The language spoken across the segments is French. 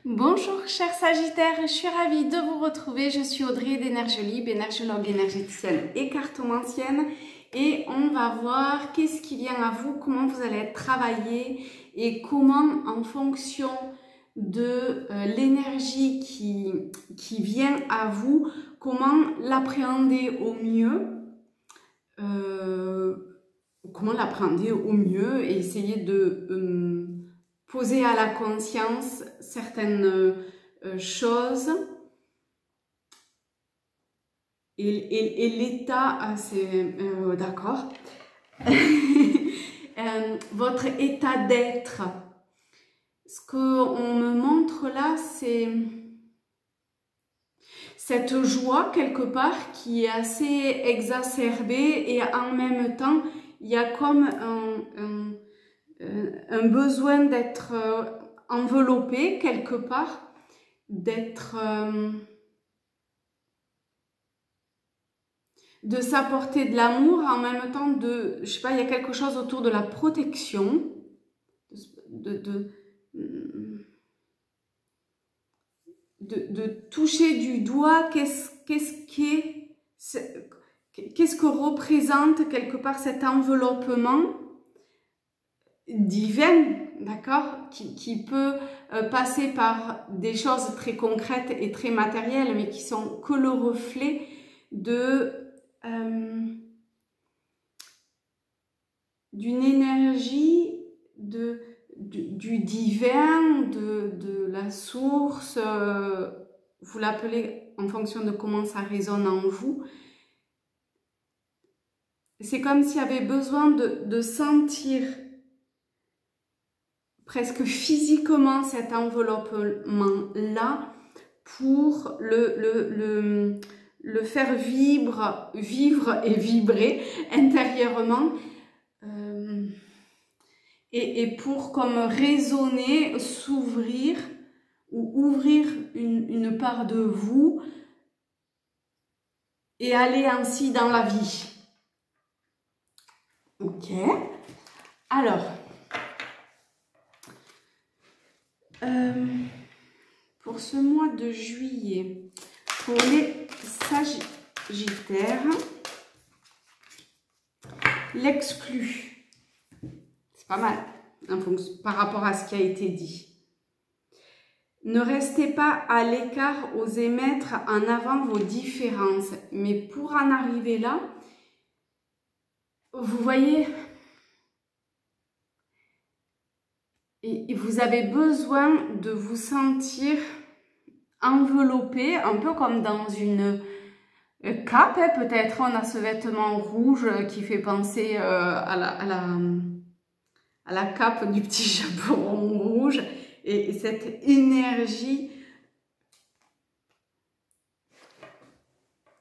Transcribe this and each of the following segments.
Bonjour chers Sagittaires, je suis ravie de vous retrouver. Je suis Audrey d'Énergiolib, énergologue énergéticienne et cartomancienne. Et on va voir qu'est-ce qui vient à vous, comment vous allez travailler et comment en fonction de l'énergie qui vient à vous, comment l'appréhender au mieux. Et essayer de poser à la conscience certaines choses et l'état, c'est d'accord, votre état d'être. Ce qu'on me montre là, c'est cette joie quelque part qui est assez exacerbée et en même temps, il y a comme un besoin d'être enveloppé quelque part, d'être, de s'apporter de l'amour, en même temps je sais pas, il y a quelque chose autour de la protection, de toucher du doigt qu'est-ce que représente quelque part cet enveloppement divin, d'accord, qui peut passer par des choses très concrètes et très matérielles, mais qui sont que le reflet d'une énergie du divin, de la source, vous l'appelez en fonction de comment ça résonne en vous. C'est comme s'il y avait besoin de sentir presque physiquement cet enveloppement-là pour le faire vivre et vibrer intérieurement. Et pour comme résonner, s'ouvrir ou ouvrir une part de vous et aller ainsi dans la vie. Ok. Alors, pour ce mois de juillet, pour les Sagittaires, l'exclu. Pas mal, par rapport à ce qui a été dit. Ne restez pas à l'écart, osez mettre en avant vos différences. Mais pour en arriver là, vous voyez, et vous avez besoin de vous sentir enveloppé, un peu comme dans une cape, peut-être. On a ce vêtement rouge qui fait penser à la cape du petit chaperon rouge et cette énergie.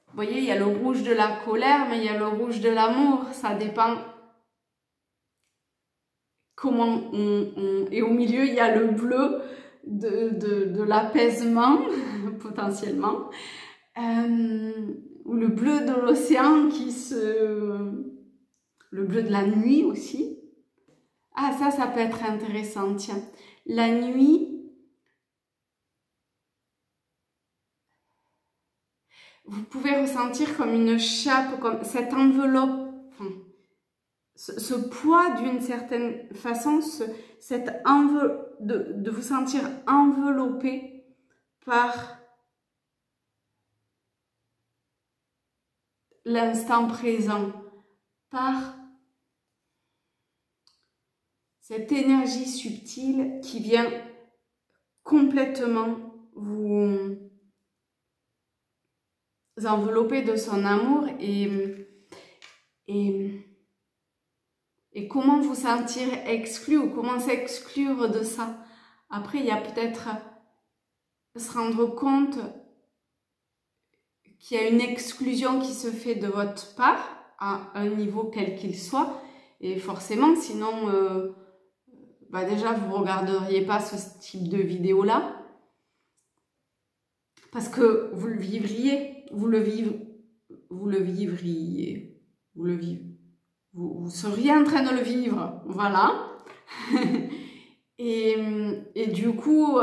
Vous voyez, il y a le rouge de la colère, mais il y a le rouge de l'amour. Ça dépend comment et au milieu, il y a le bleu de l'apaisement, potentiellement, ou le bleu de l'océan le bleu de la nuit aussi. Ah, ça peut être intéressant, tiens. La nuit, vous pouvez ressentir comme une chape, comme cette enveloppe, ce poids d'une certaine façon, de vous sentir enveloppé par l'instant présent, par cette énergie subtile qui vient complètement vous envelopper de son amour et comment vous sentir exclu ou comment s'exclure de ça. Après, il y a peut-être se rendre compte qu'il y a une exclusion qui se fait de votre part à un niveau quel qu'il soit. Et forcément, sinon, déjà, vous ne regarderiez pas ce type de vidéo-là. Parce que vous le vivriez, vous seriez en train de le vivre, voilà. Et du coup,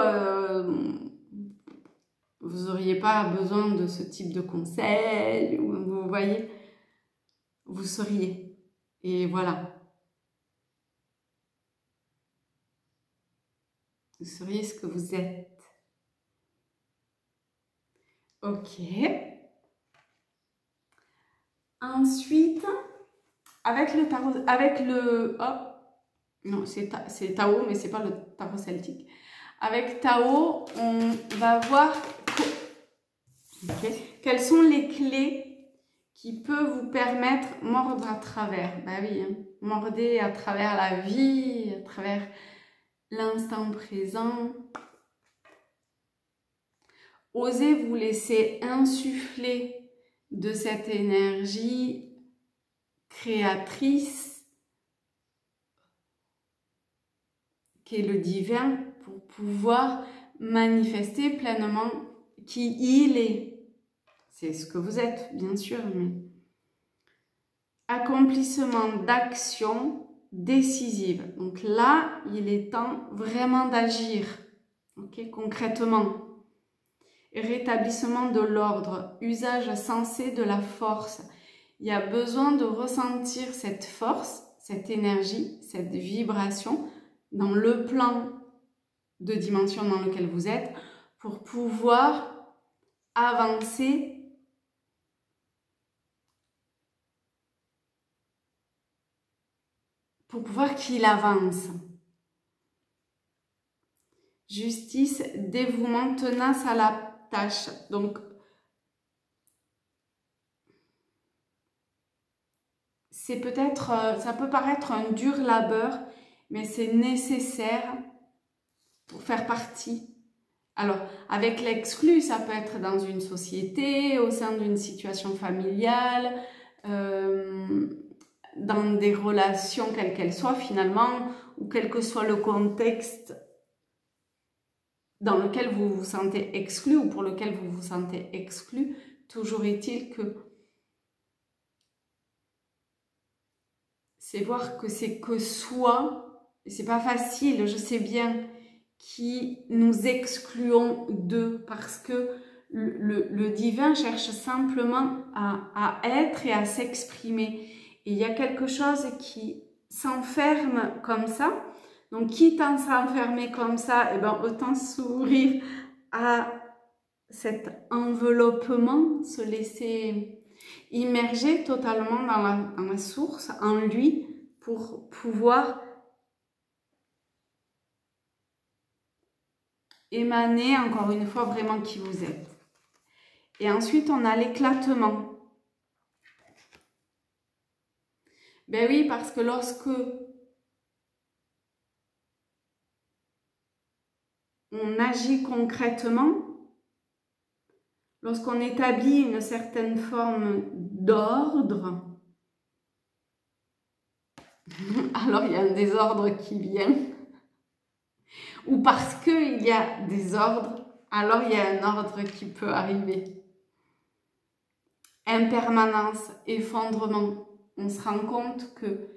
vous n'auriez pas besoin de ce type de conseil, vous voyez, vous seriez. Et voilà. Vous seriez ce que vous êtes. Ok. Ensuite, avec le tarot, non, c'est Tao, mais c'est pas le tarot celtique. Avec Tao, on va voir quelles sont les clés qui peuvent vous permettre mordre à travers. Bah oui, hein, mordez à travers la vie, à travers l'instant présent. Osez vous laisser insuffler de cette énergie créatrice qui est le divin pour pouvoir manifester pleinement qui il est. C'est ce que vous êtes, bien sûr, mais accomplissement d'actions décisives. Donc là, il est temps vraiment d'agir, ok, concrètement. Rétablissement de l'ordre, usage sensé de la force. Il y a besoin de ressentir cette force, cette énergie, cette vibration dans le plan de dimension dans lequel vous êtes pour pouvoir avancer pour pouvoir qu'il avance. Justice, dévouement, tenace à la tâche. Donc, c'est peut-être, ça peut paraître un dur labeur, mais c'est nécessaire pour faire partie. Alors, avec l'exclu, ça peut être dans une société, au sein d'une situation familiale, dans des relations quelles qu'elles soient finalement, ou quel que soit le contexte dans lequel vous vous sentez exclu ou pour lequel vous vous sentez exclu. Toujours est-il que c'est voir que c'est que soi, et c'est pas facile, je sais bien, qui nous excluons d'eux, parce que le divin cherche simplement à être et à s'exprimer. Et il y a quelque chose qui s'enferme comme ça. Donc, quitte à s'enfermer comme ça, eh ben, autant s'ouvrir à cet enveloppement, se laisser immerger totalement dans la source, en lui, pour pouvoir émaner, encore une fois, vraiment qui vous êtes. Et ensuite, on a l'éclatement. Ben oui, parce que lorsque on agit concrètement, lorsqu'on établit une certaine forme d'ordre, alors il y a un désordre qui vient. Ou parce qu'il y a des ordres, alors il y a un ordre qui peut arriver. Impermanence, effondrement. On se rend compte que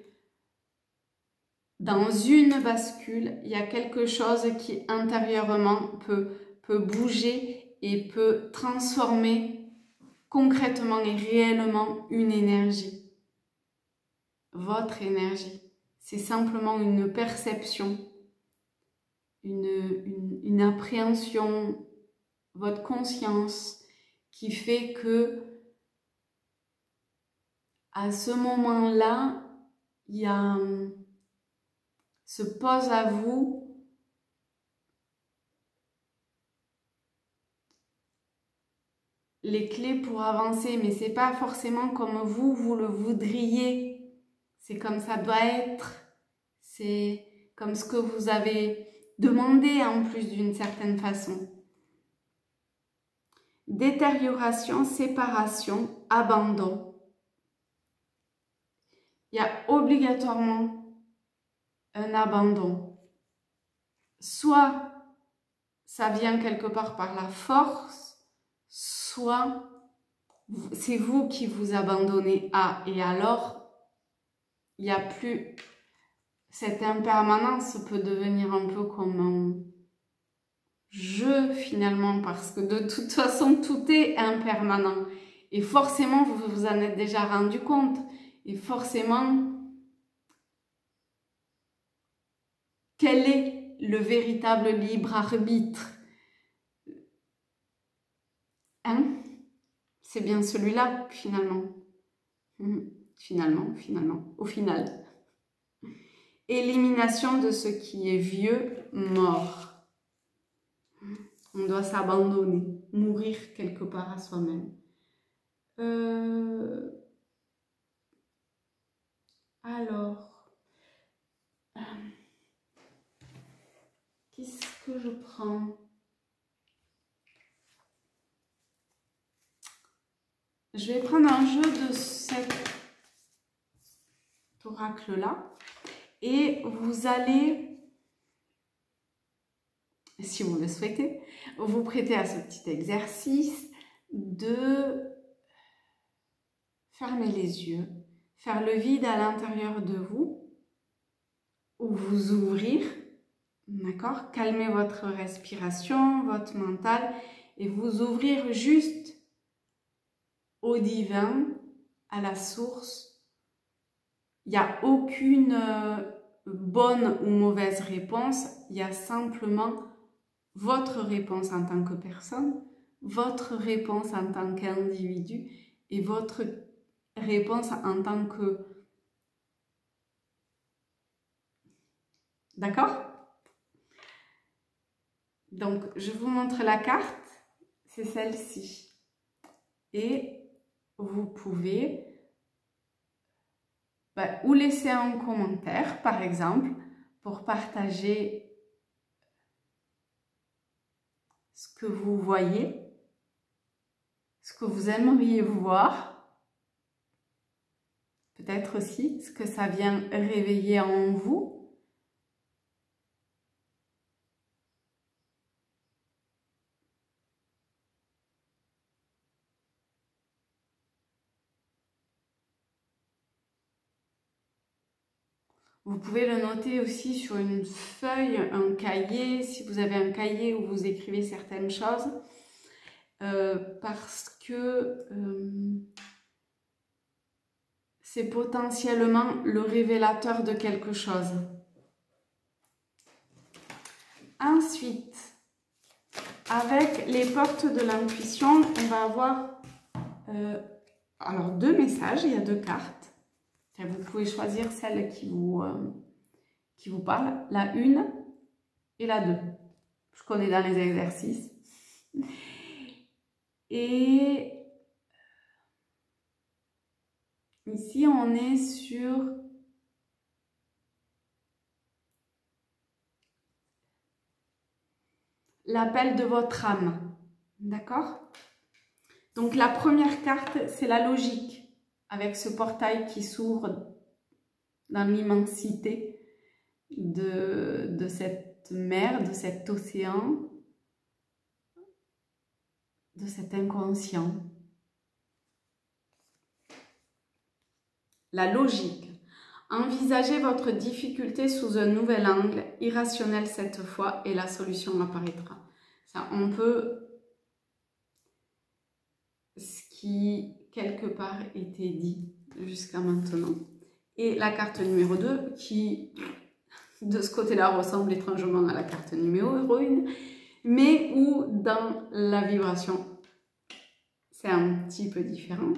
dans une bascule, il y a quelque chose qui intérieurement peut bouger et peut transformer concrètement et réellement une énergie. Votre énergie. C'est simplement une perception, une appréhension, votre conscience qui fait que à ce moment-là, il y a se pose à vous les clés pour avancer, mais c'est pas forcément comme vous le voudriez. C'est comme ça doit être. C'est comme ce que vous avez demandé en plus d'une certaine façon. Détérioration, séparation, abandon. Il y a obligatoirement un abandon. Soit ça vient quelque part par la force, soit c'est vous qui vous abandonnez à, et alors il n'y a plus cette impermanence, peut devenir un peu comme je finalement, parce que de toute façon, tout est impermanent. Et forcément, vous vous en êtes déjà rendu compte. Et forcément, quel est le véritable libre arbitre? Hein? C'est bien celui-là, finalement. Finalement, au final. Élimination de ce qui est vieux, mort. On doit s'abandonner, mourir quelque part à soi-même. Alors, qu'est-ce que je prends? Je vais prendre un jeu de cet oracle-là et vous allez, si vous le souhaitez, vous prêter à ce petit exercice de fermer les yeux, faire le vide à l'intérieur de vous ou vous ouvrir, d'accord? Calmer votre respiration, votre mental et vous ouvrir juste au divin, à la source. Il n'y a aucune bonne ou mauvaise réponse, il y a simplement votre réponse en tant que personne, votre réponse en tant qu'individu et votre réponse en tant que... D'accord? Donc, je vous montre la carte, c'est celle-ci. Et vous pouvez ou laisser un commentaire, par exemple, pour partager ce que vous voyez, ce que vous aimeriez voir, peut-être aussi ce que ça vient réveiller en vous. Vous pouvez le noter aussi sur une feuille, un cahier, si vous avez un cahier où vous écrivez certaines choses, parce que c'est potentiellement le révélateur de quelque chose. Ensuite, avec les portes de l'intuition, on va avoir alors 2 messages, il y a 2 cartes. Vous pouvez choisir celle qui vous parle, la 1 et la 2. Je connais dans les exercices. Et ici, on est sur l'appel de votre âme. D'accord? Donc, la première carte, c'est la logique. Avec ce portail qui s'ouvre dans l'immensité de cette mer, de cet océan, de cet inconscient. La logique. Envisagez votre difficulté sous un nouvel angle, irrationnel cette fois, et la solution apparaîtra. Ça, on peut... Ce qui, quelque part, était dit jusqu'à maintenant. Et la carte numéro 2, qui, de ce côté-là, ressemble étrangement à la carte numéro 1, mais où, dans la vibration, c'est un petit peu différent.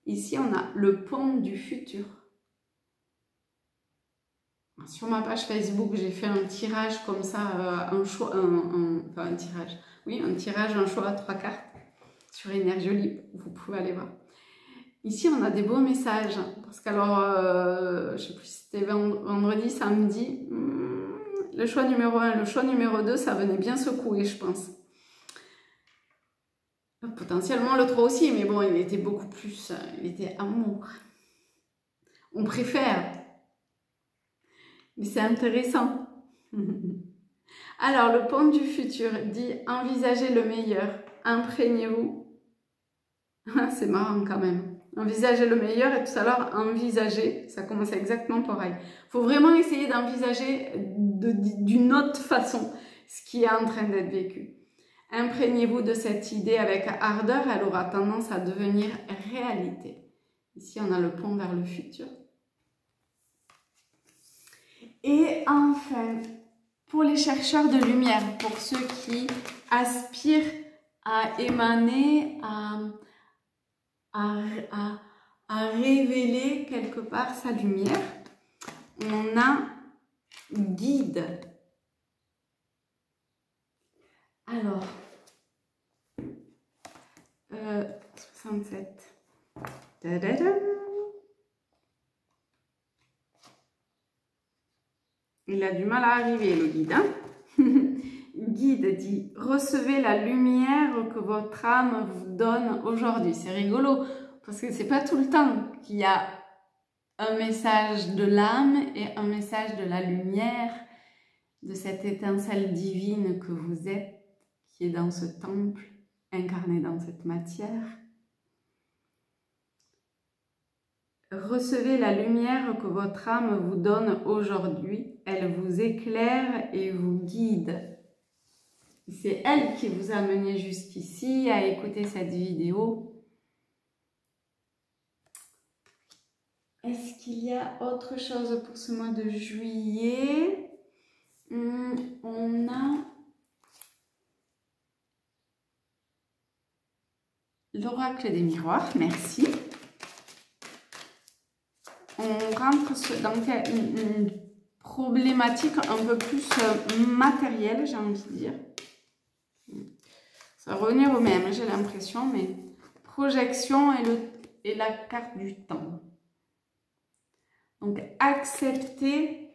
Ici, on a le pont du futur. Sur ma page Facebook, j'ai fait un tirage comme ça, un choix, enfin un tirage, oui, un tirage, un choix à 3 cartes sur Énergie Libre, vous pouvez aller voir. Ici, on a des beaux messages, parce qu'alors, je ne sais plus si c'était vendredi, samedi, le choix numéro 1, le choix numéro 2, ça venait bien secouer, je pense. Potentiellement le 3 aussi, mais bon, il était beaucoup plus, il était amour. On préfère. Mais c'est intéressant. Alors, le pont du futur dit « Envisagez le meilleur, imprégnez-vous ». C'est marrant quand même. Envisagez le meilleur et tout à l'heure, envisager, ça commence exactement pareil. Il faut vraiment essayer d'envisager d'une autre façon ce qui est en train d'être vécu. Imprégnez-vous de cette idée avec ardeur, elle aura tendance à devenir réalité. Ici, on a le pont vers le futur. Et enfin, pour les chercheurs de lumière, pour ceux qui aspirent à émaner, à révéler quelque part sa lumière, on a guide. Alors, 67. Tadadam. Il a du mal à arriver, le guide. Hein. Guide dit « Recevez la lumière que votre âme vous donne aujourd'hui ». C'est rigolo, parce que c'est pas tout le temps qu'il y a un message de l'âme et un message de la lumière, de cette étincelle divine que vous êtes, qui est dans ce temple, incarné dans cette matière. Recevez la lumière que votre âme vous donne aujourd'hui. Elle vous éclaire et vous guide. C'est elle qui vous a mené jusqu'ici à écouter cette vidéo. Est-ce qu'il y a autre chose pour ce mois de juillet? On a l'oracle des miroirs, merci. On rentre dans une problématique un peu plus matérielle, j'ai envie de dire. Ça va revenir au même, j'ai l'impression, mais projection et la carte du temps. Donc, accepter.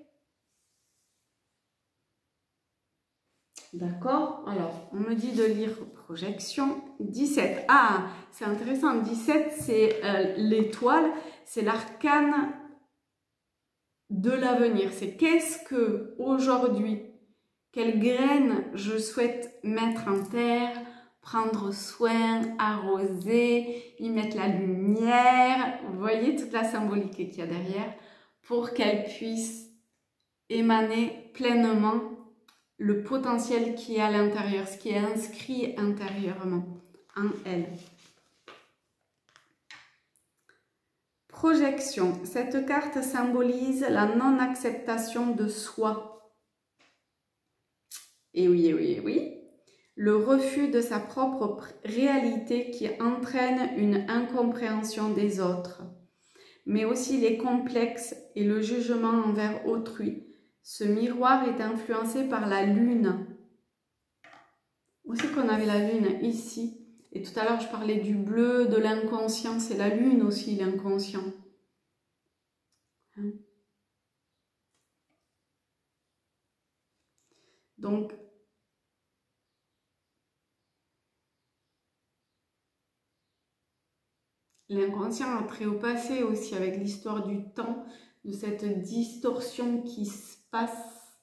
D'accord? Alors, on me dit de lire projection. 17. Ah, c'est intéressant. 17, c'est l'étoile. C'est l'arcane de l'avenir. C'est qu'est-ce que aujourd'hui, quelle graine je souhaite mettre en terre, prendre soin, arroser, y mettre la lumière. Vous voyez toute la symbolique qu'il y a derrière pour qu'elle puisse émaner pleinement le potentiel qui est à l'intérieur, ce qui est inscrit intérieurement en elle. Projection. Cette carte symbolise la non-acceptation de soi. Et oui, et oui, et oui. Le refus de sa propre réalité qui entraîne une incompréhension des autres, mais aussi les complexes et le jugement envers autrui. Ce miroir est influencé par la lune. Aussi qu'on avait la lune ici. Et tout à l'heure, je parlais du bleu, de l'inconscient. C'est la lune aussi, l'inconscient. Hein? Donc, l'inconscient a trait au passé aussi, avec l'histoire du temps, de cette distorsion qui se passe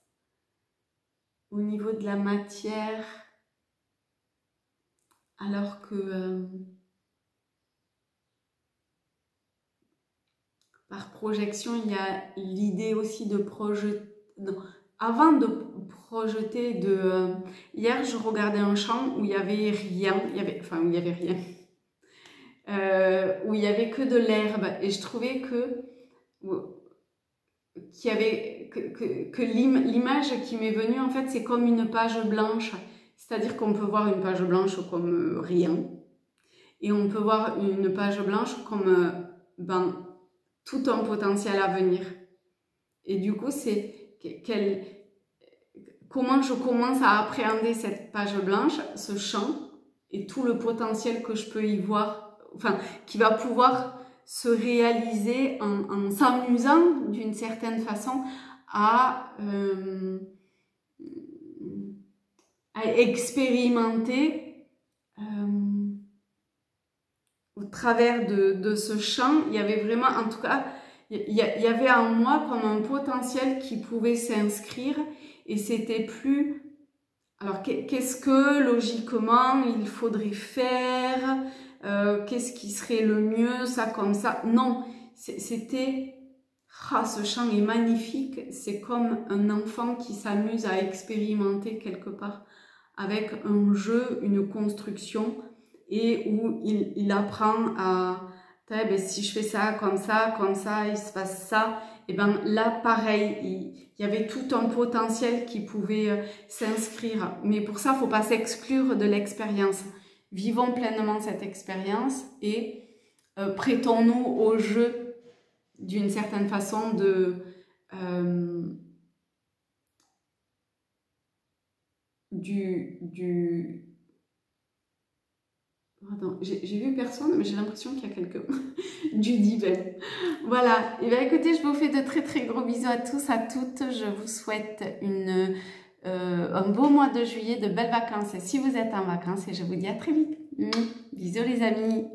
au niveau de la matière, alors que par projection, il y a l'idée aussi de projeter. Avant de projeter, hier, je regardais un champ où il n'y avait rien, où il y avait rien, où il n'y avait que de l'herbe, et je trouvais que l'image qui m'est venue, en fait, c'est comme une page blanche. C'est-à-dire qu'on peut voir une page blanche comme rien. Et on peut voir une page blanche comme tout un potentiel à venir. Et du coup, c'est comment je commence à appréhender cette page blanche, ce champ, et tout le potentiel que je peux y voir, enfin, qui va pouvoir se réaliser en s'amusant d'une certaine façon à expérimenter au travers de ce champ. Il y avait vraiment, en tout cas, il y avait en moi comme un potentiel qui pouvait s'inscrire, et c'était plus, alors qu'est-ce que logiquement il faudrait faire, qu'est-ce qui serait le mieux, ça comme ça. Non, c'était, ce champ est magnifique, c'est comme un enfant qui s'amuse à expérimenter quelque part, avec un jeu, une construction, et où il apprend à, ben, si je fais ça, il se passe ça. Et ben là, pareil, il y avait tout un potentiel qui pouvait s'inscrire. Mais pour ça, il ne faut pas s'exclure de l'expérience. Vivons pleinement cette expérience et prêtons-nous au jeu d'une certaine façon de... Attends, j'ai vu personne, mais j'ai l'impression qu'il y a quelqu'un. Du divin. Voilà. Et bien écoutez, je vous fais de très très gros bisous à tous, à toutes. Je vous souhaite un beau mois de juillet, de belles vacances si vous êtes en vacances. Et je vous dis à très vite. Bisous les amis.